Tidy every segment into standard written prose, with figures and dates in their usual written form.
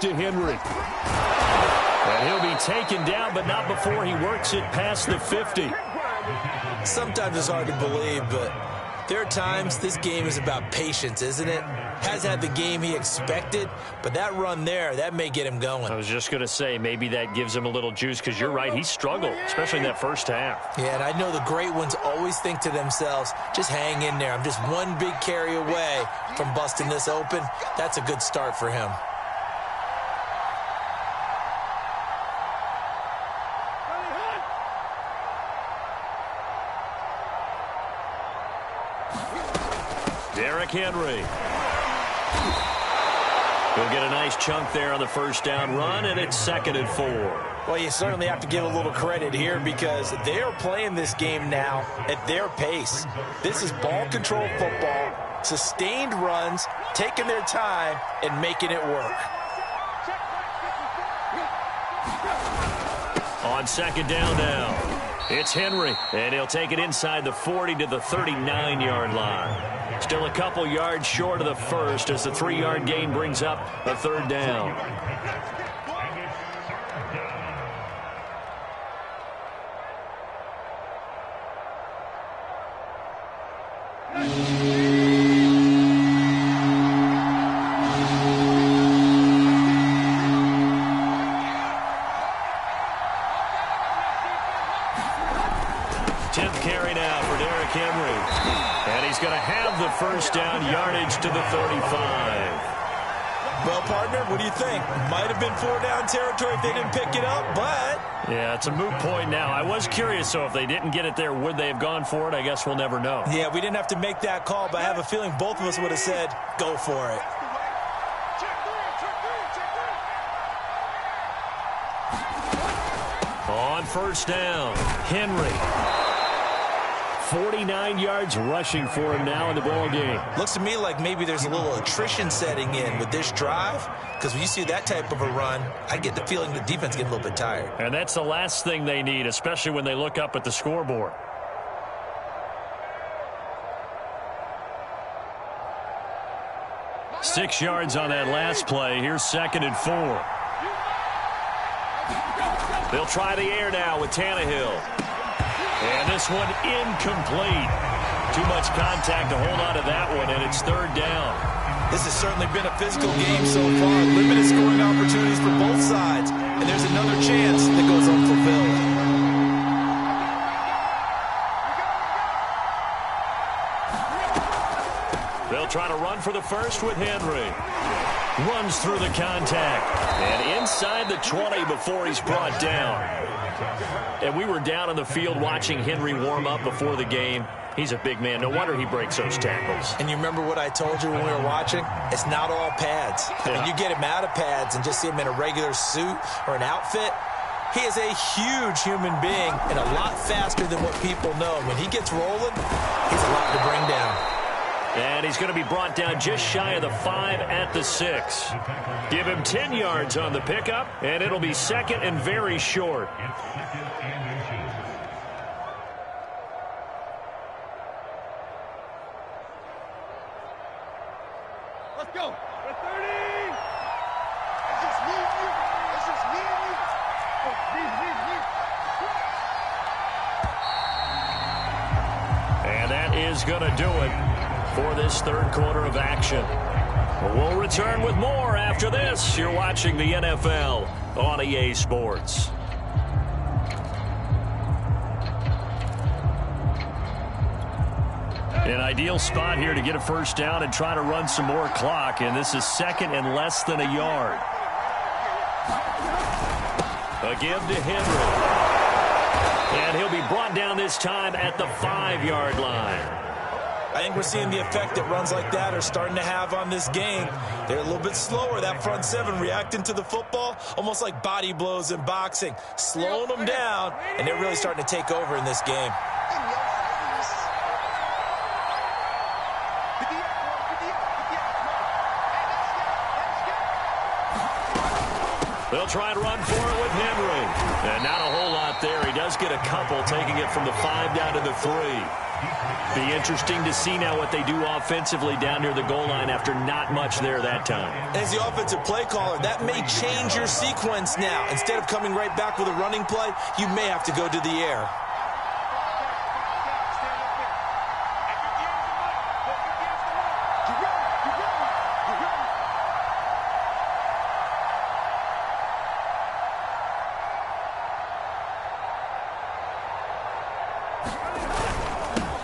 to Henry. And he'll be taken down, but not before he works it past the 50. Sometimes it's hard to believe, but there are times this game is about patience, isn't it? Hasn't had the game he expected, but that run there, that may get him going. I was just going to say, maybe that gives him a little juice, because you're right, he struggled, especially in that first half. Yeah, and I know the great ones always think to themselves, just hang in there. I'm just one big carry away from busting this open. That's a good start for him. Henry. He'll get a nice chunk there on the first down run, and it's 2nd and 4. Well, you certainly have to give a little credit here because they are playing this game now at their pace. This is ball control football, sustained runs, taking their time, and making it work. On 2nd down now, it's Henry, and he'll take it inside the 40 to the 39-yard line. Still a couple yards short of the first as the 3-yard gain brings up a 3rd down. First down yardage to the 35. Well, partner, what do you think? Might have been 4-down territory if they didn't pick it up, but... Yeah, it's a moot point now. I was curious, so if they didn't get it there, would they have gone for it? I guess we'll never know. Yeah, we didn't have to make that call, but I have a feeling both of us would have said, go for it. On first down, Henry. 49 yards rushing for him now in the ball game. Looks to me like maybe there's a little attrition setting in with this drive, because when you see that type of a run, I get the feeling the defense getting a little bit tired. And that's the last thing they need, especially when they look up at the scoreboard. Six yards on that last play. Here's 2nd and 4. They'll try the air now with Tannehill. And this one incomplete. Too much contact to hold on to that one, and it's 3rd down. This has certainly been a physical game so far. Limited scoring opportunities for both sides. And there's another chance that goes unfulfilled. They'll try to run for the first with Henry. Runs through the contact. And inside the 20 before he's brought down. And we were down on the field watching Henry warm up before the game. He's a big man. No wonder he breaks those tackles. And you remember what I told you when we were watching? It's not all pads. I mean, you get him out of pads and just see him in a regular suit or an outfit. He is a huge human being and a lot faster than what people know. When he gets rolling, he's a lot to bring down. And he's going to be brought down just shy of the 5 at the 6. Give him 10 yards on the pickup, and it'll be 2nd and very short. Let's go. We're 30. It's just me and you. It's just me and you. Oh, me. And that is going to do it for this 3rd quarter of action. We'll return with more after this. You're watching the NFL on EA Sports. An ideal spot here to get a first down and try to run some more clock, and this is 2nd and less than a yard. A give to Henry. And he'll be brought down this time at the 5-yard line. I think we're seeing the effect that runs like that are starting to have on this game. They're a little bit slower, that front 7 reacting to the football, almost like body blows in boxing, slowing them down, and they're really starting to take over in this game. They'll try and run for it with Henry. And not a whole lot there. He does get a couple, taking it from the 5 down to the 3. Be interesting to see now what they do offensively down near the goal line after not much there that time. As the offensive play caller, that may change your sequence now. Instead of coming right back with a running play, you may have to go to the air.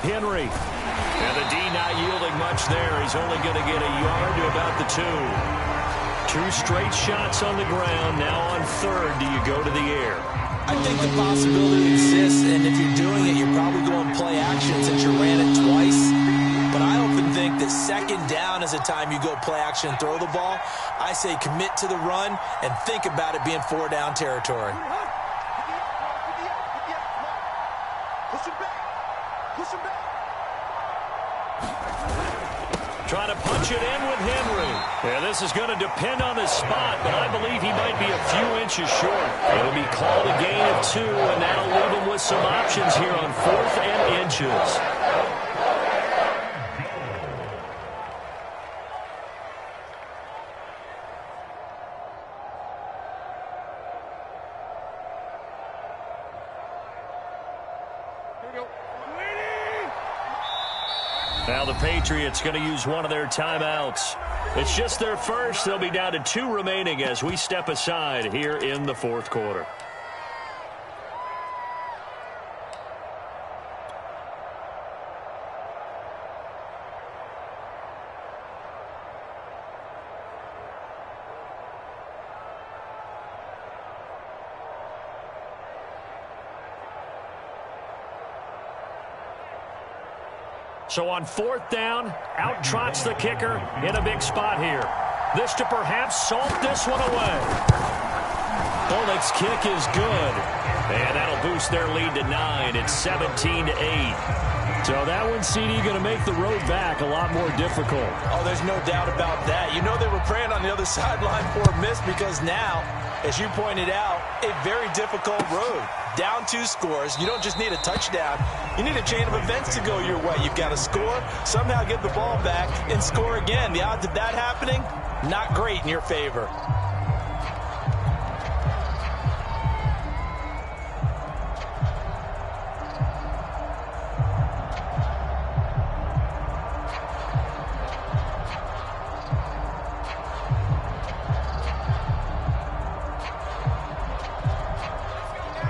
Henry. And the D not yielding much there. He's only going to get a yard to about the 2. 2 straight shots on the ground. Now on 3rd, do you go to the air? I think the possibility exists, and if you're doing it, you're probably going play action since you ran it twice. But I often think that 2nd down is a time you go play action and throw the ball. I say commit to the run and think about it being 4 down territory. Trying to punch it in with Henry. Yeah, this is going to depend on his spot, but I believe he might be a few inches short. It'll be called a gain of 2, and that'll leave him with some options here on 4th and inches. Now the Patriots going to use one of their timeouts. It's just their first. They'll be down to 2 remaining as we step aside here in the 4th quarter. So on 4th down, out trots the kicker in a big spot here. This to perhaps salt this one away. Bullock's kick is good. And that'll boost their lead to 9. It's 17-8. So that one, CD, going to make the road back a lot more difficult. Oh, there's no doubt about that. You know they were praying on the other sideline for a miss because now, as you pointed out, a very difficult road. Down 2 scores. You don't just need a touchdown. You need a chain of events to go your way. You've got to score, somehow get the ball back, and score again. The odds of that happening, not great in your favor.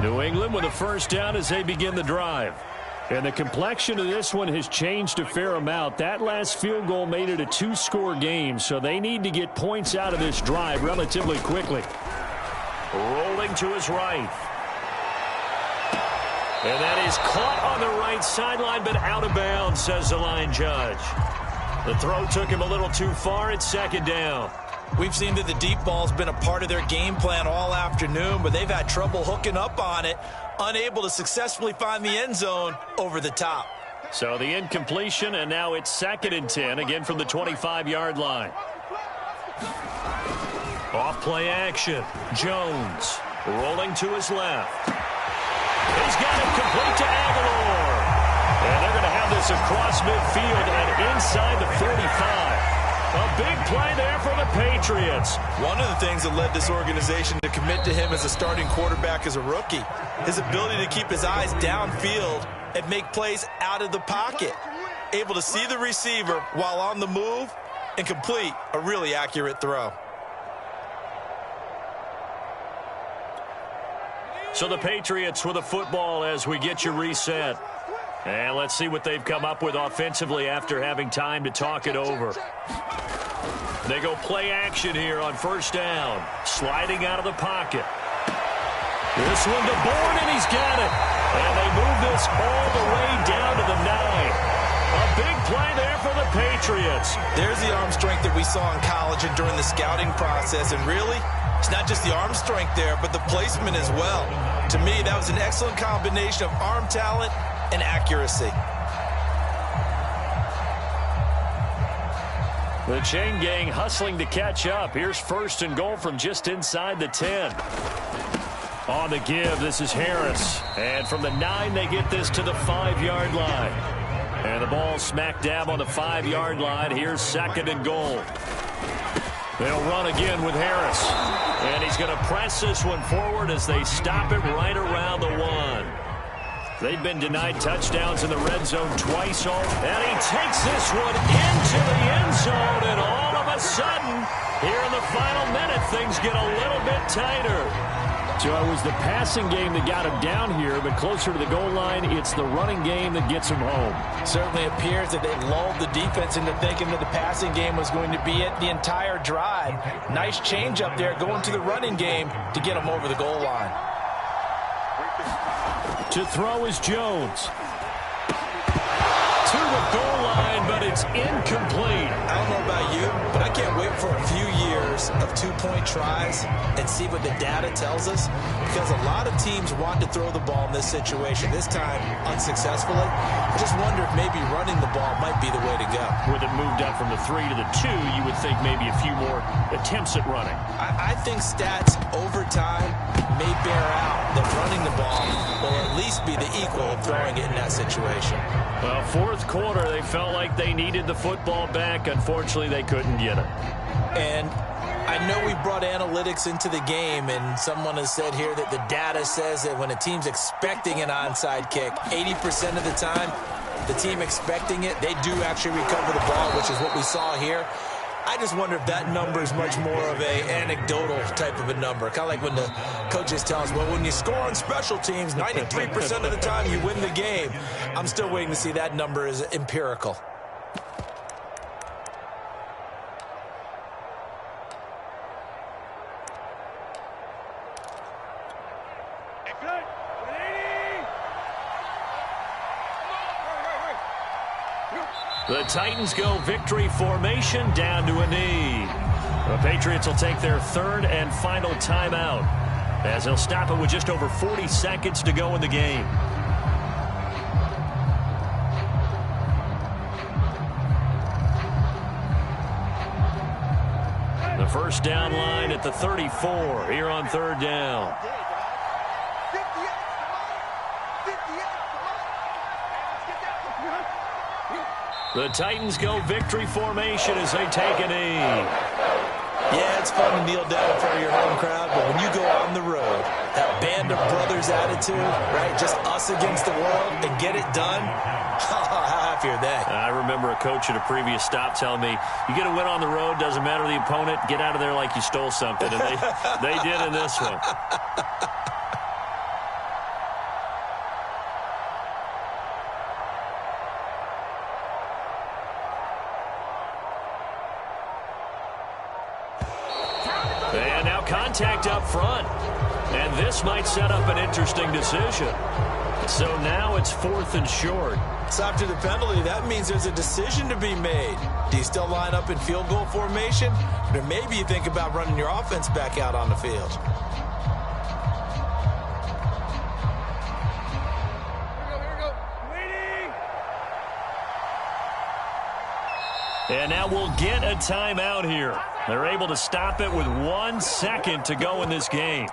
New England with a first down as they begin the drive. And the complexion of this one has changed a fair amount. That last field goal made it a 2-score game, so they need to get points out of this drive relatively quickly. Rolling to his right. And that is caught on the right sideline, but out of bounds, says the line judge. The throw took him a little too far. It's 2nd down. We've seen that the deep ball's been a part of their game plan all afternoon, but they've had trouble hooking up on it, unable to successfully find the end zone over the top. So the incompletion, and now it's 2nd and 10, again from the 25-yard line. Off play action. Jones rolling to his left. He's got it complete to Aguilar. And they're going to have this across midfield and inside the 45. A big play there for the Patriots. One of the things that led this organization to commit to him as a starting quarterback as a rookie, his ability to keep his eyes downfield and make plays out of the pocket. Able to see the receiver while on the move and complete a really accurate throw. So the Patriots with a football as we get you reset. And let's see what they've come up with offensively after having time to talk it over. They go play action here on 1st down. Sliding out of the pocket. This one to Bourne, and he's got it. And they move this all the way down to the 9. A big play there for the Patriots. There's the arm strength that we saw in college and during the scouting process. And really, it's not just the arm strength there, but the placement as well. To me, that was an excellent combination of arm talent and accuracy. The chain gang hustling to catch up. Here's 1st and goal from just inside the 10. On the give, this is Harris. And from the 9, they get this to the 5-yard line. And the ball smack dab on the 5-yard line. Here's 2nd and goal. They'll run again with Harris. And he's going to press this one forward as they stop it right around the 1. They've been denied touchdowns in the red zone twice all. And he takes this one into the end zone. And all of a sudden, here in the final minute, things get a little bit tighter. So it was the passing game that got him down here, but closer to the goal line, it's the running game that gets him home. Certainly appears that they lulled the defense into thinking that the passing game was going to be it the entire drive. Nice change up there going to the running game to get him over the goal line. To throw is Jones. To the goal line, but it's incomplete. I don't know about you, but I can't wait for a few years of 2-point tries and see what the data tells us, because a lot of teams want to throw the ball in this situation, this time unsuccessfully. I just wonder if maybe running the ball might be the way to go. With it moved up from the 3 to the 2, you would think maybe a few more attempts at running. I think stats over time may bear out that running the ball will at least be the equal of throwing it in that situation. Well, 4th quarter, they felt like they needed the football back. Unfortunately, they couldn't get it. And I know we brought analytics into the game, and someone has said here that the data says that when a team's expecting an onside kick, 80% of the time, the team expecting it, they do actually recover the ball, which is what we saw here. I just wonder if that number is much more of a anecdotal type of a number. Kind of like when the coaches tell us, well, when you score on special teams, 93% of the time you win the game. I'm still waiting to see that number is empirical. The Titans go victory formation down to a knee. The Patriots will take their 3rd and final timeout as they'll stop it with just over 40 seconds to go in the game. The first down line at the 34 here on 3rd down. The Titans go victory formation as they take a knee. Yeah, it's fun to kneel down in front of your home crowd, but when you go on the road, that band of brothers attitude, right, just us against the world, and get it done, how happy are they? I remember a coach at a previous stop telling me, you get a win on the road, doesn't matter the opponent, get out of there like you stole something. And they did in this one. And now contact up front. And this might set up an interesting decision. So now it's 4th and short. So after the penalty, that means there's a decision to be made. Do you still line up in field goal formation? Or maybe you think about running your offense back out on the field. And now we'll get a timeout here. They're able to stop it with 1 second to go in this game.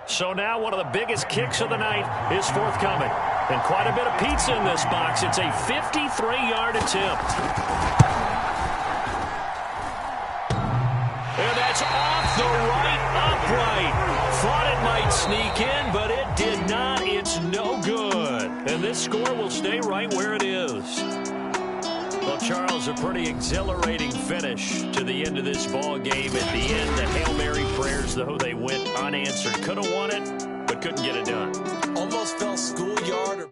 So now one of the biggest kicks of the night is forthcoming. And quite a bit of pizza in this box. It's a 53-yard attempt. And that's off the right upright. Thought it might sneak in, but it did not. It's no good. And this score will stay right where it is. Well, Charles, a pretty exhilarating finish to the end of this ball game. At the end, the Hail Mary prayers, though, they went unanswered. Could have won it, but couldn't get it done. Almost fell schoolyard.